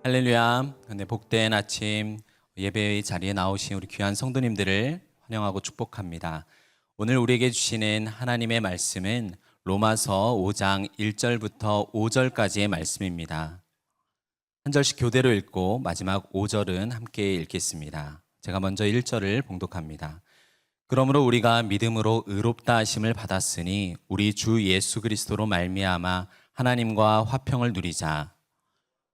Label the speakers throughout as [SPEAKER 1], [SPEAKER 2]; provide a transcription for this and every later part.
[SPEAKER 1] 할렐루야. 네, 복된 아침 예배의 자리에 나오신 우리 귀한 성도님들을 환영하고 축복합니다. 오늘 우리에게 주시는 하나님의 말씀은 로마서 5장 1절부터 5절까지의 말씀입니다. 한 절씩 교대로 읽고 마지막 5절은 함께 읽겠습니다. 제가 먼저 1절을 봉독합니다. 그러므로 우리가 믿음으로 의롭다 하심을 받았으니 우리 주 예수 그리스도로 말미암아 하나님과 화평을 누리자.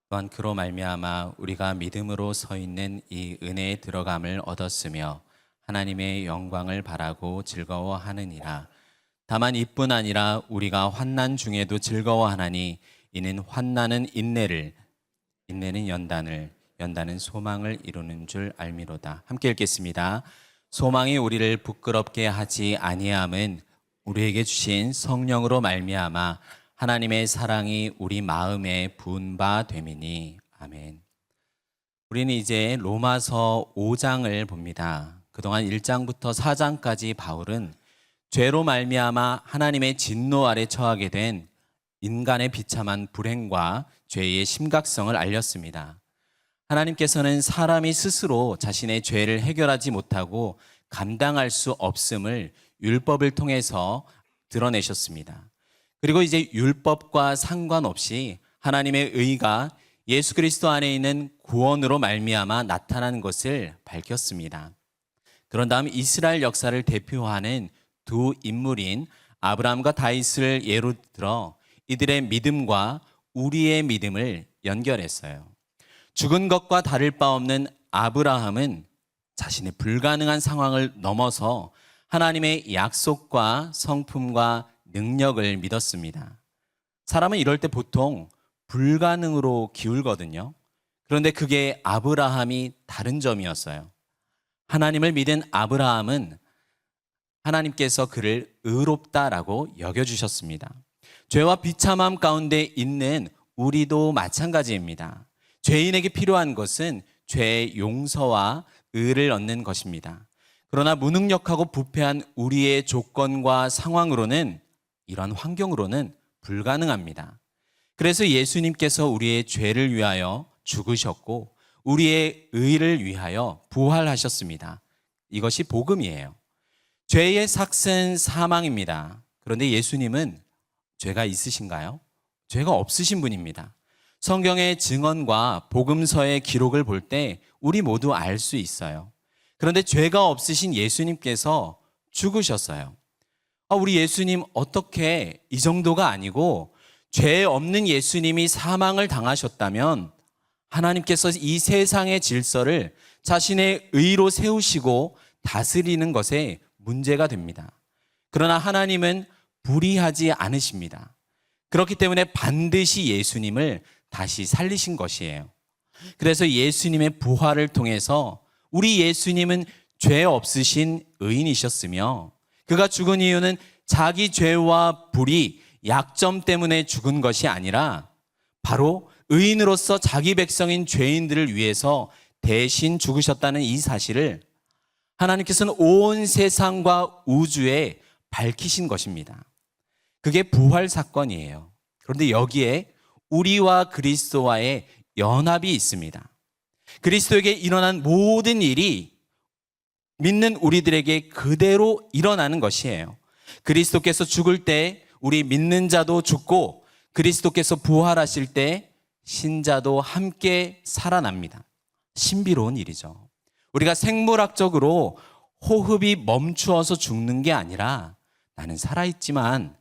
[SPEAKER 1] 또한 그로 말미암아 우리가 믿음으로 서 있는 이 은혜에 들어감을 얻었으며 하나님의 영광을 바라고 즐거워하느니라. 다만 이뿐 아니라 우리가 환난 중에도 즐거워하나니 이는 환난은 인내를, 인내는 연단을, 연단은 소망을 이루는 줄 알미로다. 함께 읽겠습니다. 소망이 우리를 부끄럽게 하지 아니함은 우리에게 주신 성령으로 말미암아 하나님의 사랑이 우리 마음에 부은 바 됨이니. 아멘. 우리는 이제 로마서 5장을 봅니다. 그동안 1장부터 4장까지 바울은 죄로 말미암아 하나님의 진노 아래 처하게 된 인간의 비참한 불행과 죄의 심각성을 알렸습니다. 하나님께서는 사람이 스스로 자신의 죄를 해결하지 못하고 감당할 수 없음을 율법을 통해서 드러내셨습니다. 그리고 이제 율법과 상관없이 하나님의 의가 예수 그리스도 안에 있는 구원으로 말미암아 나타나는 것을 밝혔습니다. 그런 다음 이스라엘 역사를 대표하는 두 인물인 아브라함과 다윗을 예로 들어 이들의 믿음과 우리의 믿음을 연결했어요. 죽은 것과 다를 바 없는 아브라함은 자신의 불가능한 상황을 넘어서 하나님의 약속과 성품과 능력을 믿었습니다. 사람은 이럴 때 보통 불가능으로 기울거든요. 그런데 그게 아브라함이 다른 점이었어요. 하나님을 믿은 아브라함은 하나님께서 그를 의롭다라고 여겨주셨습니다. 죄와 비참함 가운데 있는 우리도 마찬가지입니다. 죄인에게 필요한 것은 죄의 용서와 의를 얻는 것입니다. 그러나 무능력하고 부패한 우리의 조건과 상황으로는, 이런 환경으로는 불가능합니다. 그래서 예수님께서 우리의 죄를 위하여 죽으셨고 우리의 의를 위하여 부활하셨습니다. 이것이 복음이에요. 죄의 삭은 사망입니다. 그런데 예수님은 죄가 있으신가요? 죄가 없으신 분입니다. 성경의 증언과 복음서의 기록을 볼 때 우리 모두 알 수 있어요. 그런데 죄가 없으신 예수님께서 죽으셨어요. 우리 예수님 어떻게 이 정도가 아니고 죄 없는 예수님이 사망을 당하셨다면 하나님께서 이 세상의 질서를 자신의 의로 세우시고 다스리는 것에 문제가 됩니다. 그러나 하나님은 불의하지 않으십니다. 그렇기 때문에 반드시 예수님을 다시 살리신 것이에요. 그래서 예수님의 부활을 통해서 우리 예수님은 죄 없으신 의인이셨으며 그가 죽은 이유는 자기 죄와 불의, 약점 때문에 죽은 것이 아니라 바로 의인으로서 자기 백성인 죄인들을 위해서 대신 죽으셨다는 이 사실을 하나님께서는 온 세상과 우주에 밝히신 것입니다. 그게 부활 사건이에요. 그런데 여기에 우리와 그리스도와의 연합이 있습니다. 그리스도에게 일어난 모든 일이 믿는 우리들에게 그대로 일어나는 것이에요. 그리스도께서 죽을 때 우리 믿는 자도 죽고 그리스도께서 부활하실 때 신자도 함께 살아납니다. 신비로운 일이죠. 우리가 생물학적으로 호흡이 멈추어서 죽는 게 아니라 나는 살아있지만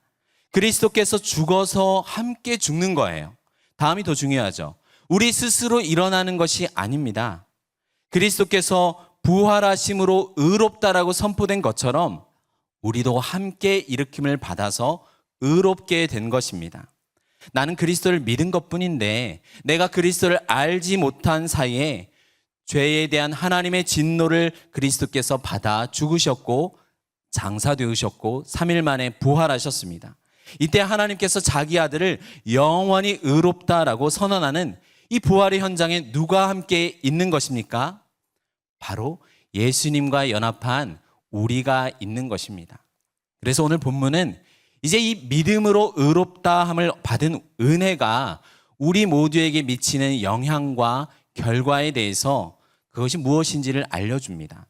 [SPEAKER 1] 그리스도께서 죽어서 함께 죽는 거예요. 다음이 더 중요하죠. 우리 스스로 일어나는 것이 아닙니다. 그리스도께서 부활하심으로 의롭다라고 선포된 것처럼 우리도 함께 일으킴을 받아서 의롭게 된 것입니다. 나는 그리스도를 믿은 것뿐인데 내가 그리스도를 알지 못한 사이에 죄에 대한 하나님의 진노를 그리스도께서 받아 죽으셨고 장사되으셨고 3일 만에 부활하셨습니다. 이때 하나님께서 자기 아들을 영원히 의롭다라고 선언하는 이 부활의 현장에 누가 함께 있는 것입니까? 바로 예수님과 연합한 우리가 있는 것입니다. 그래서 오늘 본문은 이제 이 믿음으로 의롭다함을 받은 은혜가 우리 모두에게 미치는 영향과 결과에 대해서 그것이 무엇인지를 알려줍니다.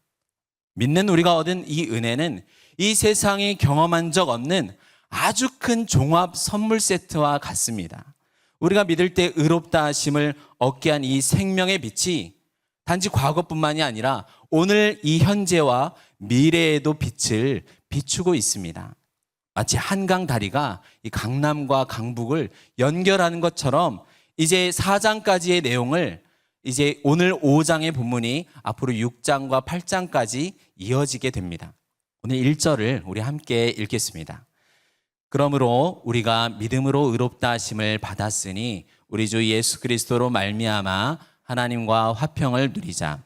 [SPEAKER 1] 믿는 우리가 얻은 이 은혜는 이 세상이 경험한 적 없는 아주 큰 종합 선물 세트와 같습니다. 우리가 믿을 때 의롭다 하심을 얻게 한 이 생명의 빛이 단지 과거뿐만이 아니라 오늘 이 현재와 미래에도 빛을 비추고 있습니다. 마치 한강 다리가 이 강남과 강북을 연결하는 것처럼 이제 4장까지의 내용을 이제 오늘 5장의 본문이 앞으로 6장과 8장까지 이어지게 됩니다. 오늘 1절을 우리 함께 읽겠습니다. 그러므로 우리가 믿음으로 의롭다 하심을 받았으니 우리 주 예수 그리스도로 말미암아 하나님과 화평을 누리자.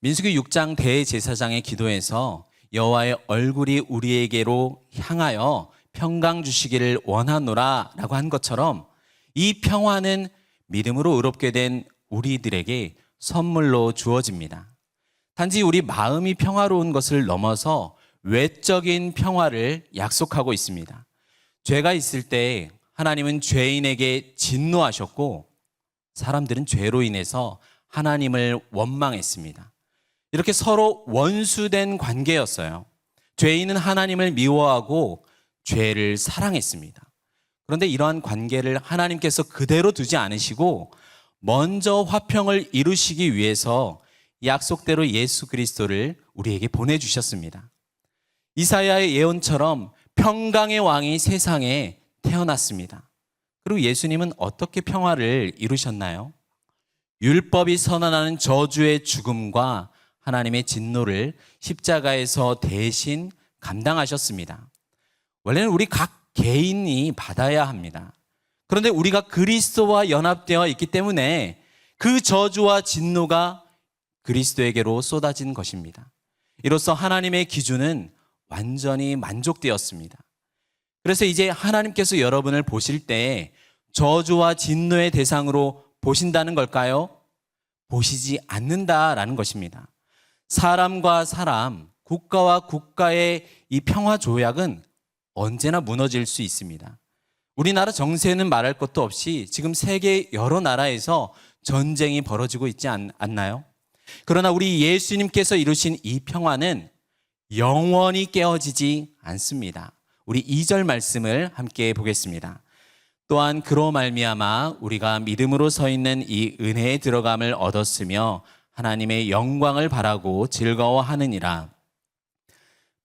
[SPEAKER 1] 민수기 6장 대제사장의 기도에서 여호와의 얼굴이 우리에게로 향하여 평강 주시기를 원하노라 라고 한 것처럼 이 평화는 믿음으로 의롭게 된 우리들에게 선물로 주어집니다. 단지 우리 마음이 평화로운 것을 넘어서 외적인 평화를 약속하고 있습니다. 죄가 있을 때 하나님은 죄인에게 진노하셨고 사람들은 죄로 인해서 하나님을 원망했습니다. 이렇게 서로 원수된 관계였어요. 죄인은 하나님을 미워하고 죄를 사랑했습니다. 그런데 이러한 관계를 하나님께서 그대로 두지 않으시고 먼저 화평을 이루시기 위해서 약속대로 예수 그리스도를 우리에게 보내주셨습니다. 이사야의 예언처럼 평강의 왕이 세상에 태어났습니다. 그리고 예수님은 어떻게 평화를 이루셨나요? 율법이 선언하는 저주의 죽음과 하나님의 진노를 십자가에서 대신 감당하셨습니다. 원래는 우리 각 개인이 받아야 합니다. 그런데 우리가 그리스도와 연합되어 있기 때문에 그 저주와 진노가 그리스도에게로 쏟아진 것입니다. 이로써 하나님의 기준은 완전히 만족되었습니다. 그래서 이제 하나님께서 여러분을 보실 때 저주와 진노의 대상으로 보신다는 걸까요? 보시지 않는다라는 것입니다. 사람과 사람, 국가와 국가의 이 평화 조약은 언제나 무너질 수 있습니다. 우리나라 정세는 말할 것도 없이 지금 세계 여러 나라에서 전쟁이 벌어지고 있지 않나요? 그러나 우리 예수님께서 이루신 이 평화는 영원히 깨어지지 않습니다. 우리 2절 말씀을 함께 보겠습니다. 또한 그로 말미암아 우리가 믿음으로 서 있는 이 은혜에 들어감을 얻었으며 하나님의 영광을 바라고 즐거워하느니라.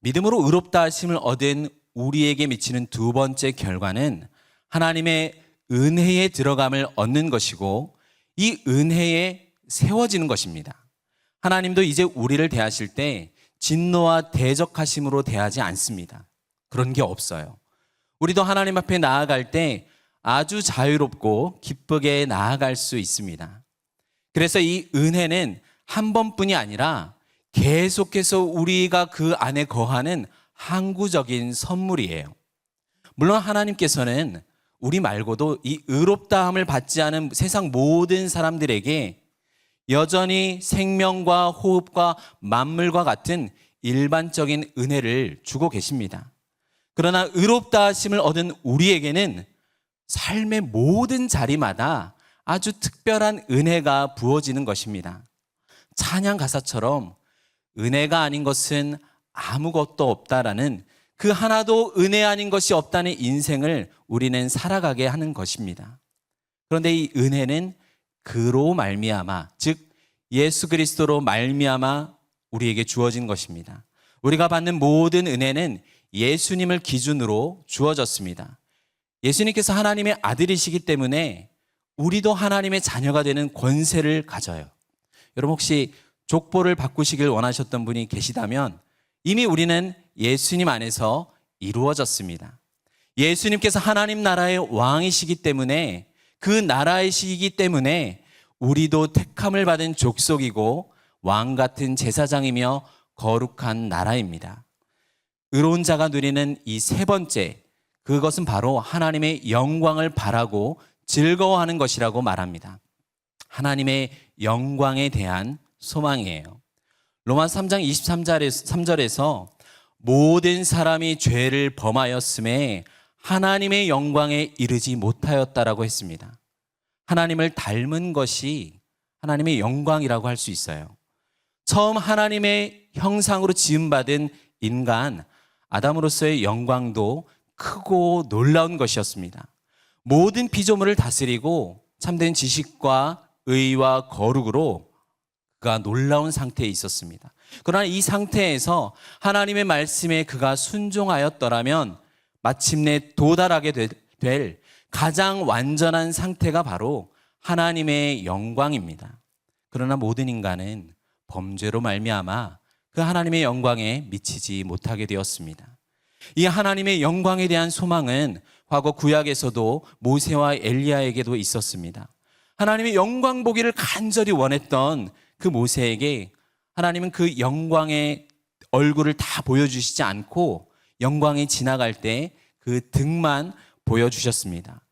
[SPEAKER 1] 믿음으로 의롭다 하심을 얻은 우리에게 미치는 두 번째 결과는 하나님의 은혜에 들어감을 얻는 것이고 이 은혜에 세워지는 것입니다. 하나님도 이제 우리를 대하실 때 진노와 대적하심으로 대하지 않습니다. 그런 게 없어요. 우리도 하나님 앞에 나아갈 때 아주 자유롭고 기쁘게 나아갈 수 있습니다. 그래서 이 은혜는 한 번뿐이 아니라 계속해서 우리가 그 안에 거하는 항구적인 선물이에요. 물론 하나님께서는 우리 말고도 이 의롭다함을 받지 않은 세상 모든 사람들에게 여전히 생명과 호흡과 만물과 같은 일반적인 은혜를 주고 계십니다. 그러나 의롭다 하심을 얻은 우리에게는 삶의 모든 자리마다 아주 특별한 은혜가 부어지는 것입니다. 찬양 가사처럼 은혜가 아닌 것은 아무것도 없다라는 그 하나도 은혜 아닌 것이 없다는 인생을 우리는 살아가게 하는 것입니다. 그런데 이 은혜는 그로 말미암아, 즉 예수 그리스도로 말미암아 우리에게 주어진 것입니다. 우리가 받는 모든 은혜는 예수님을 기준으로 주어졌습니다. 예수님께서 하나님의 아들이시기 때문에 우리도 하나님의 자녀가 되는 권세를 가져요. 여러분 혹시 족보를 바꾸시길 원하셨던 분이 계시다면 이미 우리는 예수님 안에서 이루어졌습니다. 예수님께서 하나님 나라의 왕이시기 때문에 그 나라이시기 때문에 우리도 택함을 받은 족속이고 왕 같은 제사장이며 거룩한 나라입니다. 의로운 자가 누리는 이 세 번째, 그것은 바로 하나님의 영광을 바라고 즐거워하는 것이라고 말합니다. 하나님의 영광에 대한 소망이에요. 로마 3장 23절에서 모든 사람이 죄를 범하였음에 하나님의 영광에 이르지 못하였다라고 했습니다. 하나님을 닮은 것이 하나님의 영광이라고 할 수 있어요. 처음 하나님의 형상으로 지음받은 인간 아담으로서의 영광도 크고 놀라운 것이었습니다. 모든 피조물을 다스리고 참된 지식과 의와 거룩으로 그가 놀라운 상태에 있었습니다. 그러나 이 상태에서 하나님의 말씀에 그가 순종하였더라면 마침내 도달하게 될 가장 완전한 상태가 바로 하나님의 영광입니다. 그러나 모든 인간은 범죄로 말미암아 그 하나님의 영광에 미치지 못하게 되었습니다. 이 하나님의 영광에 대한 소망은 과거 구약에서도 모세와 엘리야에게도 있었습니다. 하나님의 영광 보기를 간절히 원했던 그 모세에게 하나님은 그 영광의 얼굴을 다 보여주시지 않고 영광이 지나갈 때 그 등만 보여주셨습니다.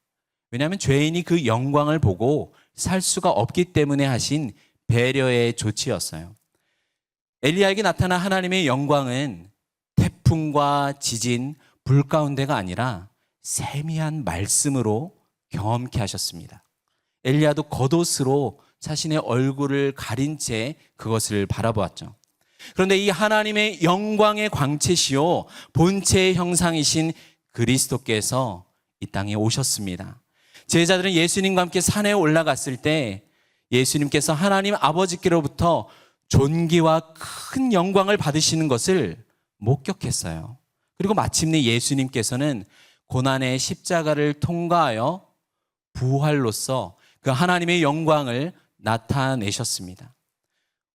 [SPEAKER 1] 왜냐하면 죄인이 그 영광을 보고 살 수가 없기 때문에 하신 배려의 조치였어요. 엘리야에게 나타난 하나님의 영광은 태풍과 지진, 불 가운데가 아니라 세미한 말씀으로 경험케 하셨습니다. 엘리야도 겉옷으로 자신의 얼굴을 가린 채 그것을 바라보았죠. 그런데 이 하나님의 영광의 광채시요 본체의 형상이신 그리스도께서 이 땅에 오셨습니다. 제자들은 예수님과 함께 산에 올라갔을 때 예수님께서 하나님 아버지께로부터 존귀와 큰 영광을 받으시는 것을 목격했어요. 그리고 마침내 예수님께서는 고난의 십자가를 통과하여 부활로서 그 하나님의 영광을 나타내셨습니다.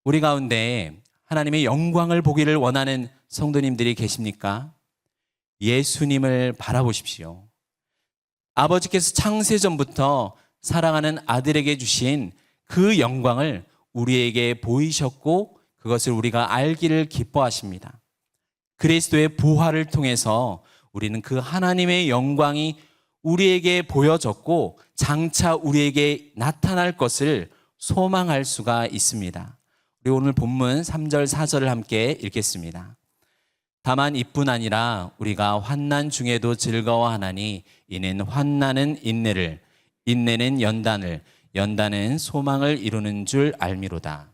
[SPEAKER 1] 우리 가운데 하나님의 영광을 보기를 원하는 성도님들이 계십니까? 예수님을 바라보십시오. 아버지께서 창세전부터 사랑하는 아들에게 주신 그 영광을 우리에게 보이셨고 그것을 우리가 알기를 기뻐하십니다. 그리스도의 부활을 통해서 우리는 그 하나님의 영광이 우리에게 보여졌고 장차 우리에게 나타날 것을 소망할 수가 있습니다. 우리 오늘 본문 3절 4절을 함께 읽겠습니다. 다만 이뿐 아니라 우리가 환난 중에도 즐거워하나니 이는 환난은 인내를, 인내는 연단을, 연단은 소망을 이루는 줄 알미로다.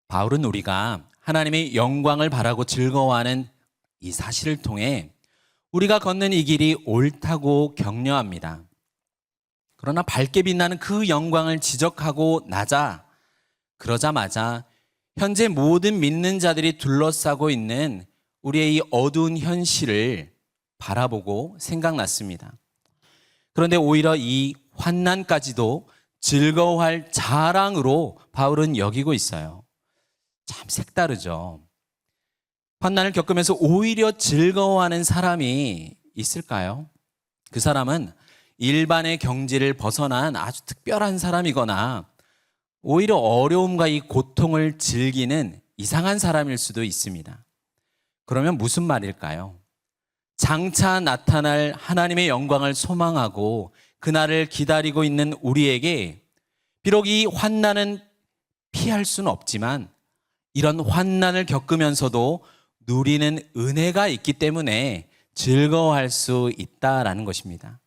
[SPEAKER 1] 바울은 우리가 하나님의 영광을 바라고 즐거워하는 이 사실을 통해 우리가 걷는 이 길이 옳다고 격려합니다. 그러나 밝게 빛나는 그 영광을 지적하고 그러자마자 현재 모든 믿는 자들이 둘러싸고 있는 우리의 이 어두운 현실을 바라보고 생각났습니다. 그런데 오히려 이 환난까지도 즐거워할 자랑으로 바울은 여기고 있어요. 참 색다르죠. 환난을 겪으면서 오히려 즐거워하는 사람이 있을까요? 그 사람은 일반의 경지를 벗어난 아주 특별한 사람이거나 오히려 어려움과 이 고통을 즐기는 이상한 사람일 수도 있습니다. 그러면 무슨 말일까요? 장차 나타날 하나님의 영광을 소망하고 그날을 기다리고 있는 우리에게 비록 이 환난은 피할 수는 없지만 이런 환난을 겪으면서도 누리는 은혜가 있기 때문에 즐거워할 수 있다라는 것입니다.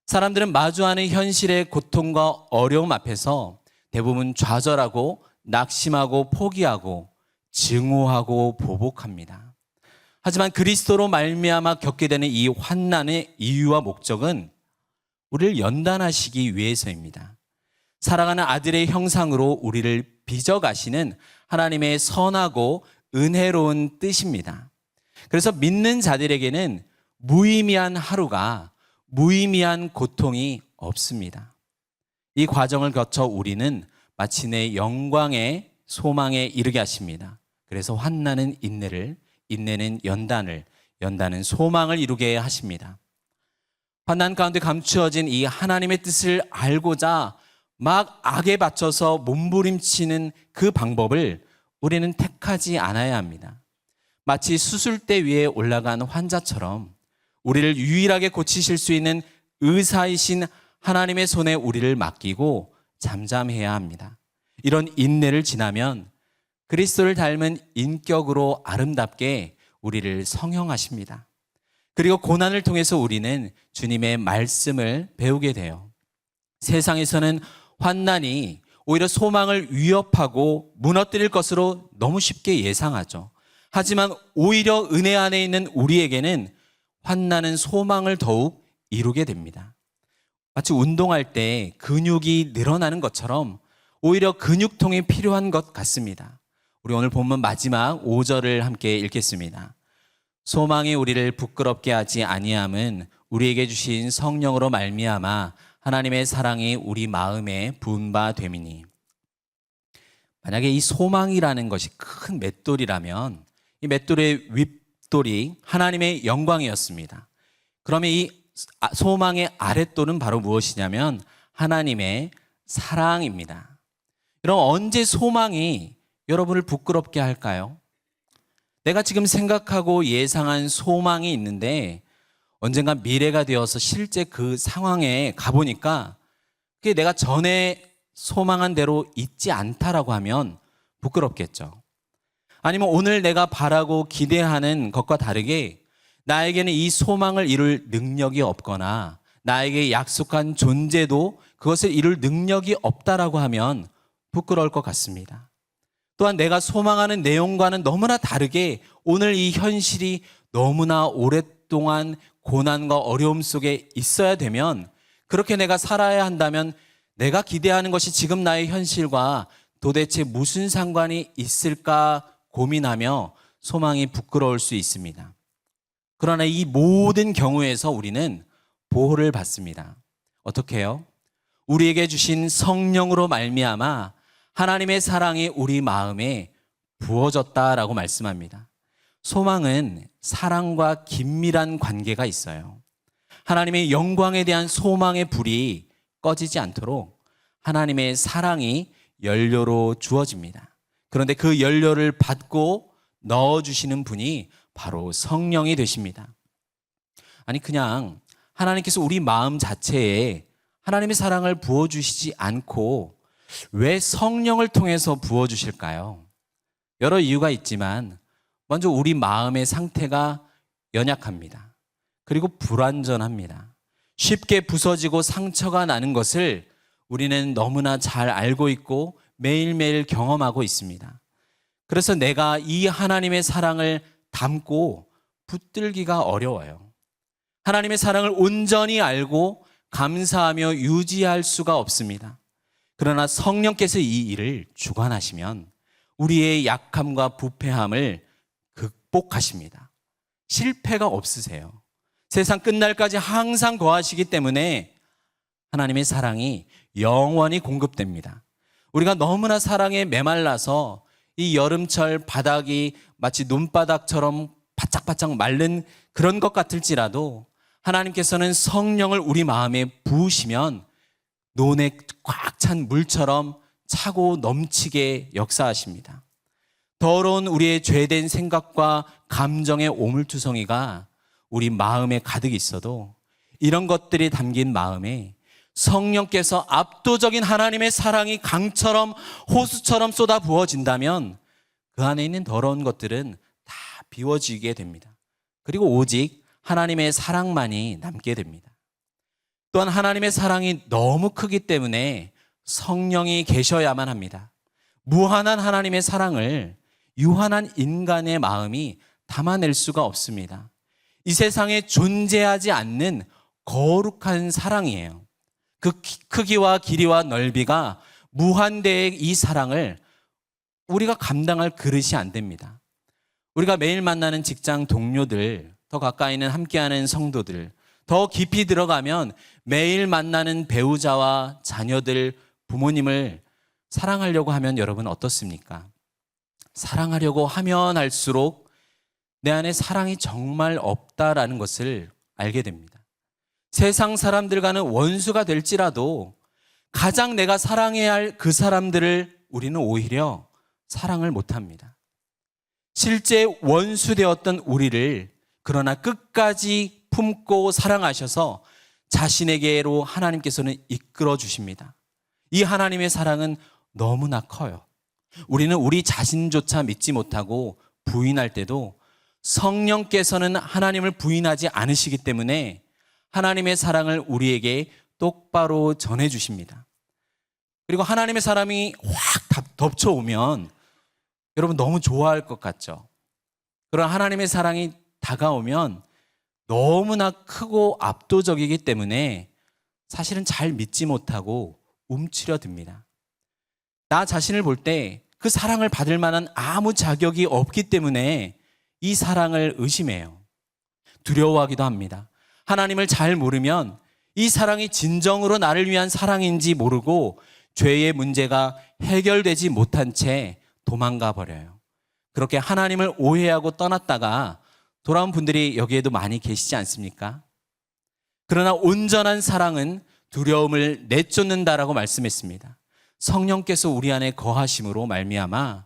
[SPEAKER 1] 사람들은 마주하는 현실의 고통과 어려움 앞에서 대부분 좌절하고 낙심하고 포기하고 증오하고 보복합니다. 하지만 그리스도로 말미암아 겪게 되는 이 환난의 이유와 목적은 우리를 연단하시기 위해서입니다. 사랑하는 아들의 형상으로 우리를 빚어가시는 하나님의 선하고 은혜로운 뜻입니다. 그래서 믿는 자들에게는 무의미한 하루가 무의미한 고통이 없습니다. 이 과정을 거쳐 우리는 마침내 영광의 소망에 이르게 하십니다. 그래서 환난은 인내를, 인내는 연단을, 연단은 소망을 이루게 하십니다. 환난 가운데 감추어진 이 하나님의 뜻을 알고자 막 악에 받쳐서 몸부림치는 그 방법을 우리는 택하지 않아야 합니다. 마치 수술대 위에 올라간 환자처럼 우리를 유일하게 고치실 수 있는 의사이신 하나님의 손에 우리를 맡기고 잠잠해야 합니다. 이런 인내를 지나면 그리스도를 닮은 인격으로 아름답게 우리를 성형하십니다. 그리고 고난을 통해서 우리는 주님의 말씀을 배우게 돼요. 세상에서는 환난이 오히려 소망을 위협하고 무너뜨릴 것으로 너무 쉽게 예상하죠. 하지만 오히려 은혜 안에 있는 우리에게는 환난은 소망을 더욱 이루게 됩니다. 마치 운동할 때 근육이 늘어나는 것처럼 오히려 근육통이 필요한 것 같습니다. 우리 오늘 본문 마지막 5절을 함께 읽겠습니다. 소망이 우리를 부끄럽게 하지 아니함은 우리에게 주신 성령으로 말미암아 하나님의 사랑이 우리 마음에 부은 바 됨이니. 만약에 이 소망이라는 것이 큰 맷돌이라면 이 맷돌의 윗돌이 하나님의 영광이었습니다. 그러면 이 소망의 아랫돌은 바로 무엇이냐면 하나님의 사랑입니다. 여러분, 언제 소망이 여러분을 부끄럽게 할까요? 내가 지금 생각하고 예상한 소망이 있는데 언젠가 미래가 되어서 실제 그 상황에 가보니까 그게 내가 전에 소망한 대로 있지 않다라고 하면 부끄럽겠죠. 아니면 오늘 내가 바라고 기대하는 것과 다르게 나에게는 이 소망을 이룰 능력이 없거나 나에게 약속한 존재도 그것을 이룰 능력이 없다라고 하면 부끄러울 것 같습니다. 또한 내가 소망하는 내용과는 너무나 다르게 오늘 이 현실이 너무나 오랫동안 고난과 어려움 속에 있어야 되면, 그렇게 내가 살아야 한다면 내가 기대하는 것이 지금 나의 현실과 도대체 무슨 상관이 있을까 고민하며 소망이 부끄러울 수 있습니다. 그러나 이 모든 경우에서 우리는 보호를 받습니다. 어떻게 해요? 우리에게 주신 성령으로 말미암아 하나님의 사랑이 우리 마음에 부어졌다라고 말씀합니다. 소망은 사랑과 긴밀한 관계가 있어요. 하나님의 영광에 대한 소망의 불이 꺼지지 않도록 하나님의 사랑이 연료로 주어집니다. 그런데 그 연료를 받고 넣어주시는 분이 바로 성령이 되십니다. 아니, 그냥 하나님께서 우리 마음 자체에 하나님의 사랑을 부어주시지 않고 왜 성령을 통해서 부어주실까요? 여러 이유가 있지만 먼저 우리 마음의 상태가 연약합니다. 그리고 불완전합니다. 쉽게 부서지고 상처가 나는 것을 우리는 너무나 잘 알고 있고 매일매일 경험하고 있습니다. 그래서 내가 이 하나님의 사랑을 담고 붙들기가 어려워요. 하나님의 사랑을 온전히 알고 감사하며 유지할 수가 없습니다. 그러나 성령께서 이 일을 주관하시면 우리의 약함과 부패함을 극복하십니다. 실패가 없으세요. 세상 끝날까지 항상 거하시기 때문에 하나님의 사랑이 영원히 공급됩니다. 우리가 너무나 사랑에 메말라서 이 여름철 바닥이 마치 눈바닥처럼 바짝바짝 마른 그런 것 같을지라도 하나님께서는 성령을 우리 마음에 부으시면 논에 꽉 찬 물처럼 차고 넘치게 역사하십니다. 더러운 우리의 죄된 생각과 감정의 오물투성이가 우리 마음에 가득 있어도 이런 것들이 담긴 마음에 성령께서 압도적인 하나님의 사랑이 강처럼 호수처럼 쏟아 부어진다면 그 안에 있는 더러운 것들은 다 비워지게 됩니다. 그리고 오직 하나님의 사랑만이 남게 됩니다. 또한 하나님의 사랑이 너무 크기 때문에 성령이 계셔야만 합니다. 무한한 하나님의 사랑을 유한한 인간의 마음이 담아낼 수가 없습니다. 이 세상에 존재하지 않는 거룩한 사랑이에요. 그 크기와 길이와 넓이가 무한대의 이 사랑을 우리가 감당할 그릇이 안 됩니다. 우리가 매일 만나는 직장 동료들, 더 가까이는 함께하는 성도들, 더 깊이 들어가면 매일 만나는 배우자와 자녀들, 부모님을 사랑하려고 하면 여러분 어떻습니까? 사랑하려고 하면 할수록 내 안에 사랑이 정말 없다라는 것을 알게 됩니다. 세상 사람들과는 원수가 될지라도 가장 내가 사랑해야 할 그 사람들을 우리는 오히려 사랑을 못합니다. 실제 원수되었던 우리를 그러나 끝까지 품고 사랑하셔서 자신에게로 하나님께서는 이끌어 주십니다. 이 하나님의 사랑은 너무나 커요. 우리는 우리 자신조차 믿지 못하고 부인할 때도 성령께서는 하나님을 부인하지 않으시기 때문에 하나님의 사랑을 우리에게 똑바로 전해주십니다. 그리고 하나님의 사랑이 확 덮쳐오면 여러분 너무 좋아할 것 같죠? 그런 하나님의 사랑이 다가오면 너무나 크고 압도적이기 때문에 사실은 잘 믿지 못하고 움츠려듭니다. 나 자신을 볼 때 그 사랑을 받을 만한 아무 자격이 없기 때문에 이 사랑을 의심해요. 두려워하기도 합니다. 하나님을 잘 모르면 이 사랑이 진정으로 나를 위한 사랑인지 모르고 죄의 문제가 해결되지 못한 채 도망가 버려요. 그렇게 하나님을 오해하고 떠났다가 돌아온 분들이 여기에도 많이 계시지 않습니까? 그러나 온전한 사랑은 두려움을 내쫓는다라고 말씀했습니다. 성령께서 우리 안에 거하심으로 말미암아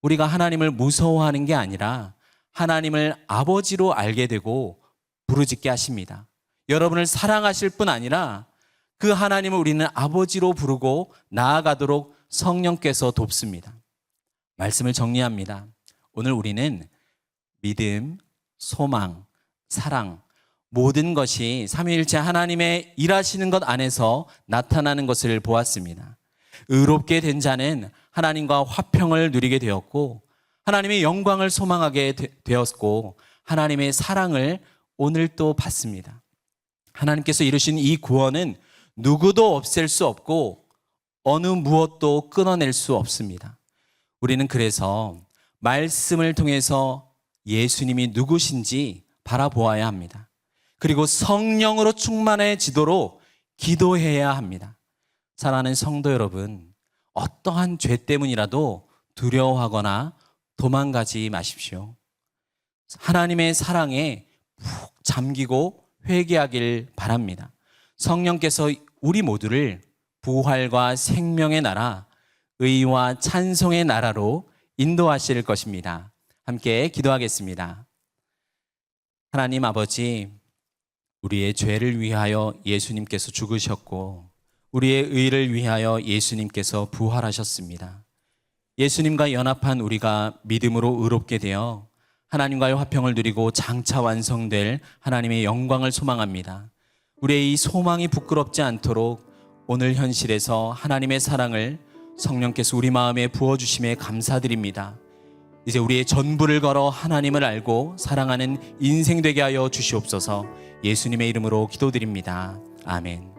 [SPEAKER 1] 우리가 하나님을 무서워하는 게 아니라 하나님을 아버지로 알게 되고 부르짖게 하십니다. 여러분을 사랑하실 뿐 아니라 그 하나님을 우리는 아버지로 부르고 나아가도록 성령께서 돕습니다. 말씀을 정리합니다. 오늘 우리는 믿음, 소망, 사랑, 모든 것이 삼위일체 하나님의 일하시는 것 안에서 나타나는 것을 보았습니다. 의롭게 된 자는 하나님과 화평을 누리게 되었고 하나님의 영광을 소망하게 되었고 하나님의 사랑을 오늘 또 받습니다. 하나님께서 이루신 이 구원은 누구도 없앨 수 없고 어느 무엇도 끊어낼 수 없습니다. 우리는 그래서 말씀을 통해서 예수님이 누구신지 바라보아야 합니다. 그리고 성령으로 충만해지도록 기도해야 합니다. 사랑하는 성도 여러분, 어떠한 죄 때문이라도 두려워하거나 도망가지 마십시오. 하나님의 사랑에 푹 잠기고 회개하길 바랍니다. 성령께서 우리 모두를 부활과 생명의 나라, 의와 찬송의 나라로 인도하실 것입니다. 함께 기도하겠습니다. 하나님 아버지, 우리의 죄를 위하여 예수님께서 죽으셨고 우리의 의를 위하여 예수님께서 부활하셨습니다. 예수님과 연합한 우리가 믿음으로 의롭게 되어 하나님과의 화평을 누리고 장차 완성될 하나님의 영광을 소망합니다. 우리의 이 소망이 부끄럽지 않도록 오늘 현실에서 하나님의 사랑을 성령께서 우리 마음에 부어주심에 감사드립니다. 이제 우리의 전부를 걸어 하나님을 알고 사랑하는 인생 되게 하여 주시옵소서. 예수님의 이름으로 기도드립니다. 아멘.